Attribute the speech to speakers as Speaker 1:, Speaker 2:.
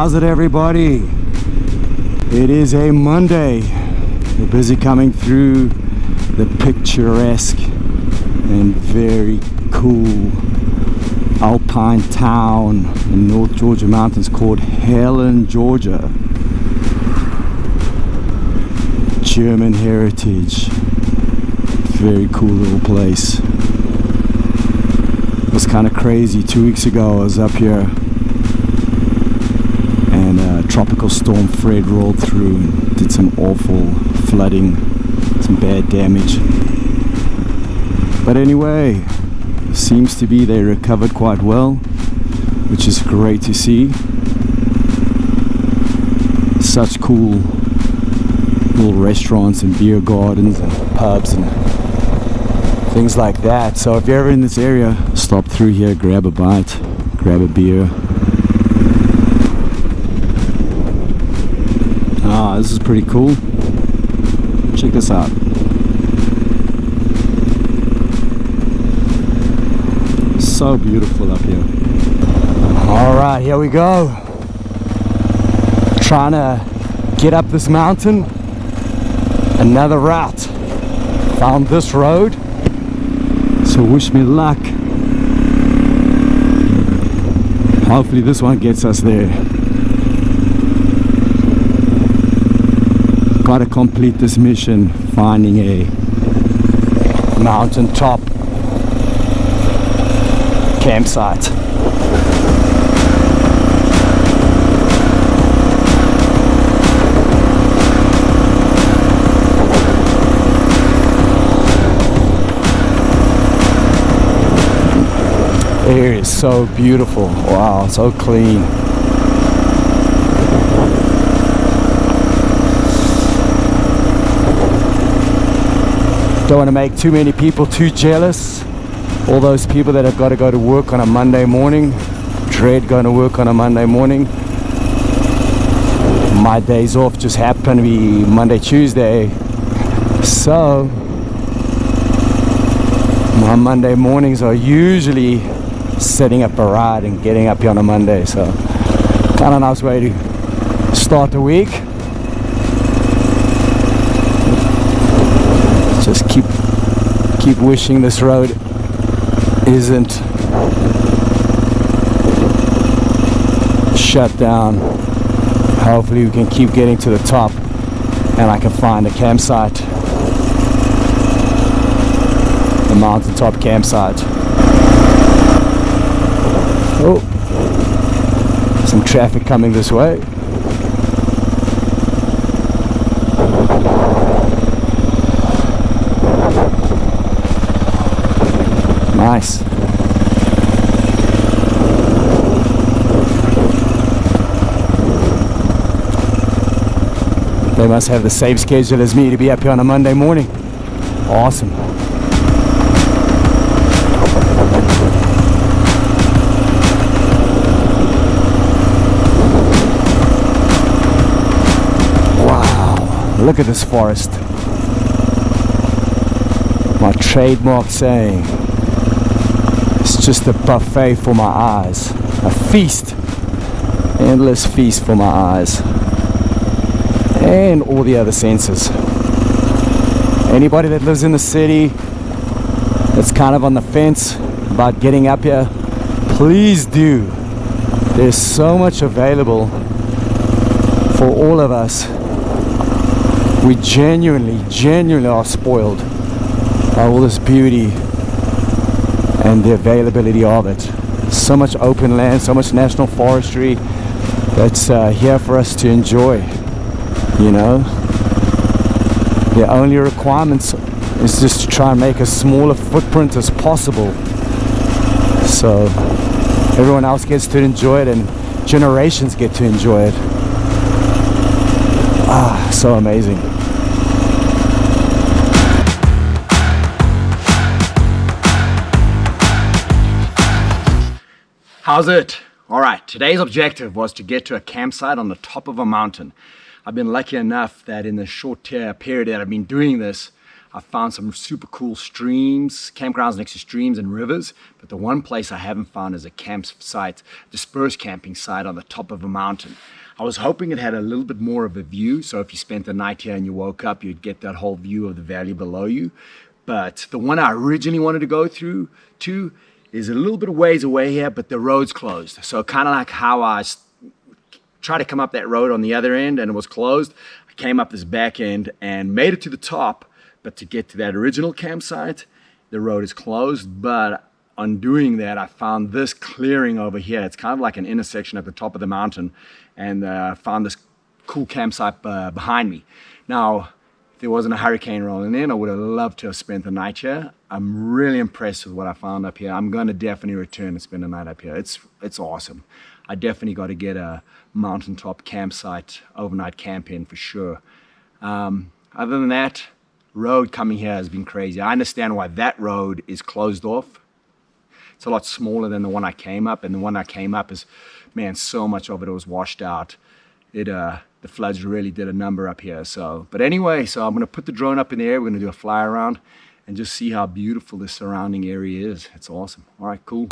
Speaker 1: How's it, everybody? It is a Monday. We're busy coming through the picturesque and very cool alpine town in North Georgia mountains called Helen, Georgia. German heritage. Very cool little place. It was kind of crazy. 2 weeks ago I was up here and Tropical Storm Fred rolled through and did some awful flooding, some bad damage. But anyway, seems to be they recovered quite well, which is great to see. Such cool little restaurants and beer gardens and pubs and things like that. So if you're ever in this area, stop through here, grab a bite, grab a beer. This is pretty cool. Check this out. So beautiful up here. Alright, here we go. Trying to get up this mountain. Another route. Found this road. So wish me luck. Hopefully this one gets us there. Gotta complete this mission, finding a mountaintop campsite. Air is so beautiful. Wow, so clean. Don't want to make too many people too jealous. All those people that have got to go to work on a Monday morning, dread going to work on a Monday morning. My days off just happen to be Monday, Tuesday. So my Monday mornings are usually setting up a ride and getting up here on a Monday. So kind of nice way to start the week. Just keep wishing this road isn't shut down. Hopefully we can keep getting to the top and I can find a campsite, the mountaintop campsite. Oh, some traffic coming this way. Nice. They must have the same schedule as me to be up here on a Monday morning. Awesome. Wow, look at this forest. My trademark saying. It's just a buffet for my eyes. A feast. Endless feast for my eyes. And all the other senses. Anybody that lives in the city that's kind of on the fence about getting up here, please do. There's so much available for all of us. We genuinely are spoiled by all this beauty and the availability of it. So much open land, so much national forestry that's here for us to enjoy. You know, the only requirements is just to try and make a smaller footprint as possible, so everyone else gets to enjoy it and generations get to enjoy it. So amazing.
Speaker 2: How's it? Alright, today's objective was to get to a campsite on the top of a mountain. I've been lucky enough that in the short period that I've been doing this, I found some super cool streams, campgrounds next to streams and rivers, but the one place I haven't found is a campsite, dispersed camping site on the top of a mountain. I was hoping it had a little bit more of a view, so if you spent the night here and you woke up, you'd get that whole view of the valley below you. But the one I originally wanted to go through to is a little bit of ways away here, but the road's closed. So kind of like how I tried to come up that road on the other end and it was closed. I came up this back end and made it to the top, but to get to that original campsite, the road is closed. But on doing that, I found this clearing over here. It's kind of like an intersection at the top of the mountain, and I found this cool campsite behind me. Now, if there wasn't a hurricane rolling in, I would have loved to have spent the night here. I'm really impressed with what I found up here. I'm going to definitely return and spend the night up here. It's awesome. I definitely got to get a mountaintop campsite overnight camp in for sure. Other than that, road coming here has been crazy. I understand why that road is closed off. It's a lot smaller than the one I came up, and the one I came up is, man, so much of it was washed out. The floods really did a number up here. But anyway, so I'm going to put the drone up in the air. We're going to do a fly around and just see how beautiful this surrounding area is. It's awesome. All right, cool.